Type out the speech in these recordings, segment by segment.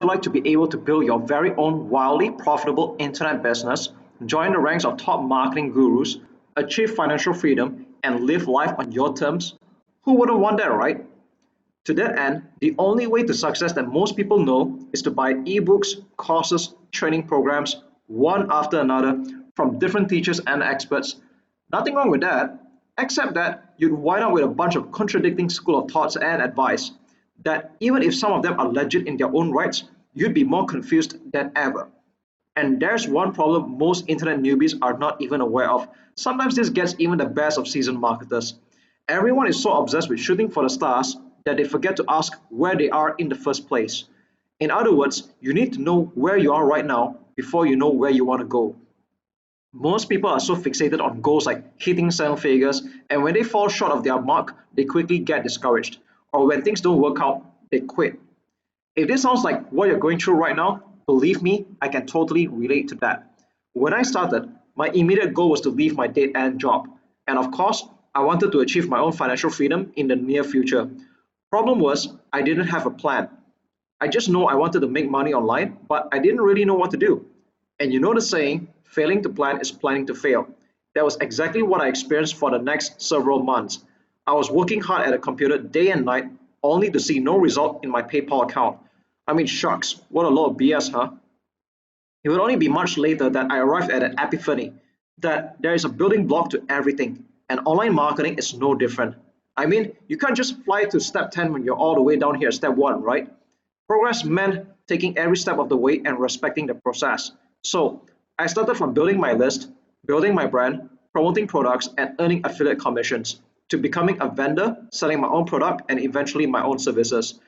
like to be able to build your very own wildly profitable internet business, join the ranks of top marketing gurus, achieve financial freedom, and live life on your terms? Who wouldn't want that, right? To that end, the only way to success that most people know is to buy ebooks, courses, training programs, one after another, from different teachers and experts. Nothing wrong with that, except that you'd wind up with a bunch of contradicting school of thoughts and advice that even if some of them are legit in their own rights, you'd be more confused than ever. And there's one problem most internet newbies are not even aware of. Sometimes this gets even the best of seasoned marketers. Everyone is so obsessed with shooting for the stars that they forget to ask where they are in the first place. In other words, you need to know where you are right now before you know where you want to go. Most people are so fixated on goals like hitting seven figures, and when they fall short of their mark, they quickly get discouraged. Or when things don't work out, they quit. If this sounds like what you're going through right now, believe me, I can totally relate to that. When I started, my immediate goal was to leave my dead end job. And of course, I wanted to achieve my own financial freedom in the near future. Problem was, I didn't have a plan. I just know I wanted to make money online, but I didn't really know what to do. And you know the saying, failing to plan is planning to fail. That was exactly what I experienced for the next several months. I was working hard at a computer day and night, only to see no result in my PayPal account. I mean, shucks, what a lot of BS, huh? It would only be much later that I arrived at an epiphany that there is a building block to everything, and online marketing is no different. I mean, you can't just fly to step 10 when you're all the way down here at step 1, right? Progress meant taking every step of the way and respecting the process. So, I started from building my list, building my brand, promoting products, and earning affiliate commissions, to becoming a vendor, selling my own product, and eventually my own services.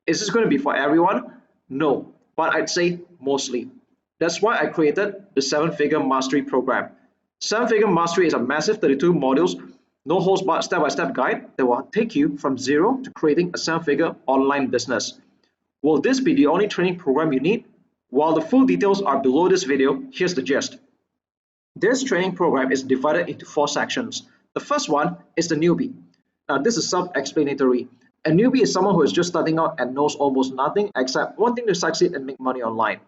Is this going to be for everyone? No, but I'd say mostly. That's why I created the 7-Figure Mastery Program. 7-Figure Mastery is a massive 32 modules, no holds barred step-by-step guide that will take you from zero to creating a 7-figure online business. Will this be the only training program you need? While the full details are below this video, here's the gist. This training program is divided into 4 sections. The first one is the newbie. Now this is self-explanatory. A newbie is someone who is just starting out and knows almost nothing except wanting to succeed and make money online.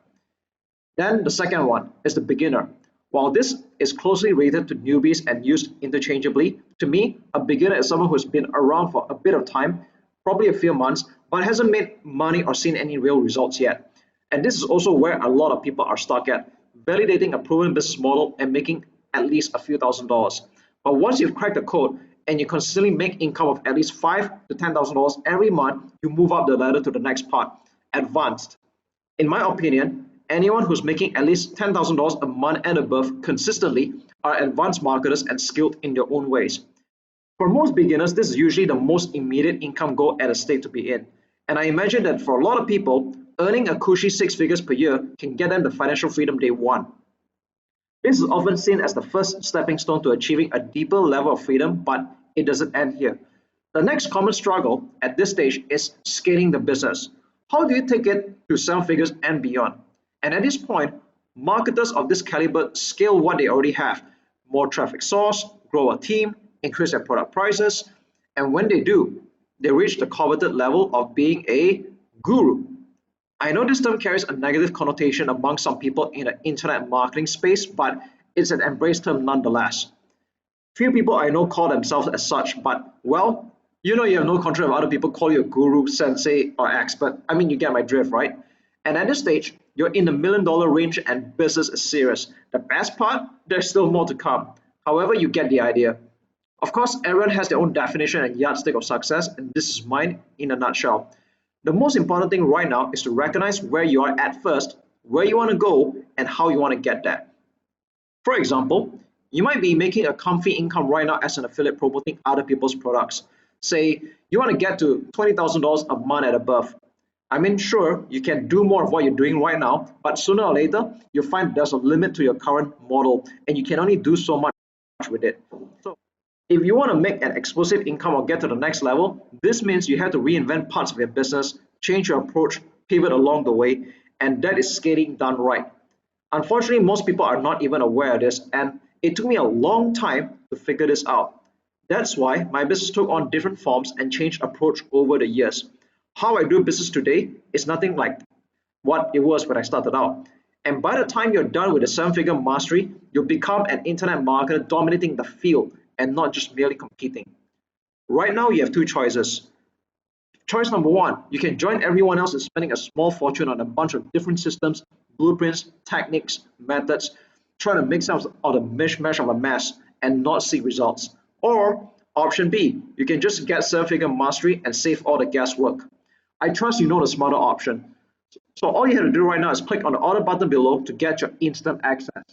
Then the second one is the beginner. While this is closely related to newbies and used interchangeably, to me, a beginner is someone who has been around for a bit of time, probably a few months, but hasn't made money or seen any real results yet. And this is also where a lot of people are stuck at, validating a proven business model and making at least a few $1,000s. But once you've cracked the code and you consistently make income of at least $5,000 to $10,000 every month, you move up the ladder to the next part, advanced. In my opinion, anyone who's making at least $10,000 a month and above consistently are advanced marketers and skilled in their own ways. For most beginners, this is usually the most immediate income goal at a state to be in. And I imagine that for a lot of people, earning a cushy 6 figures per year can get them the financial freedom they want. This is often seen as the first stepping stone to achieving a deeper level of freedom, but it doesn't end here. The next common struggle at this stage is scaling the business. How do you take it to 7 figures and beyond? And at this point, marketers of this caliber scale what they already have: more traffic source, grow a team, increase their product prices, and when they do, they reach the coveted level of being a guru. I know this term carries a negative connotation among some people in the internet marketing space, but it's an embraced term nonetheless. Few people I know call themselves as such, but well, you know you have no control if other people call you a guru, sensei, or expert. I mean, you get my drift, right? And at this stage, you're in the $1 million range and business is serious. The best part, there's still more to come. However, you get the idea. Of course, everyone has their own definition and yardstick of success, and this is mine in a nutshell. The most important thing right now is to recognize where you are at first, where you want to go, and how you want to get there. For example, you might be making a comfy income right now as an affiliate promoting other people's products. Say you want to get to $20,000 a month and above. I mean, sure, you can do more of what you're doing right now, but sooner or later, you'll find there's a limit to your current model, and you can only do so much with it. So, if you want to make an explosive income or get to the next level, this means you have to reinvent parts of your business, change your approach, pivot along the way, and that is scaling done right. Unfortunately, most people are not even aware of this, and it took me a long time to figure this out. That's why my business took on different forms and changed approach over the years. How I do business today is nothing like what it was when I started out. And by the time you're done with the seven-figure mastery, you'll become an internet marketer dominating the field and not just merely competing. Right now, you have two choices. Choice number one, you can join everyone else in spending a small fortune on a bunch of different systems, blueprints, techniques, methods, trying to make sense of the mishmash of a mess and not see results. Or option B, you can just get seven-figure mastery and save all the guesswork. I trust you know the smarter option. So all you have to do right now is click on the order button below to get your instant access.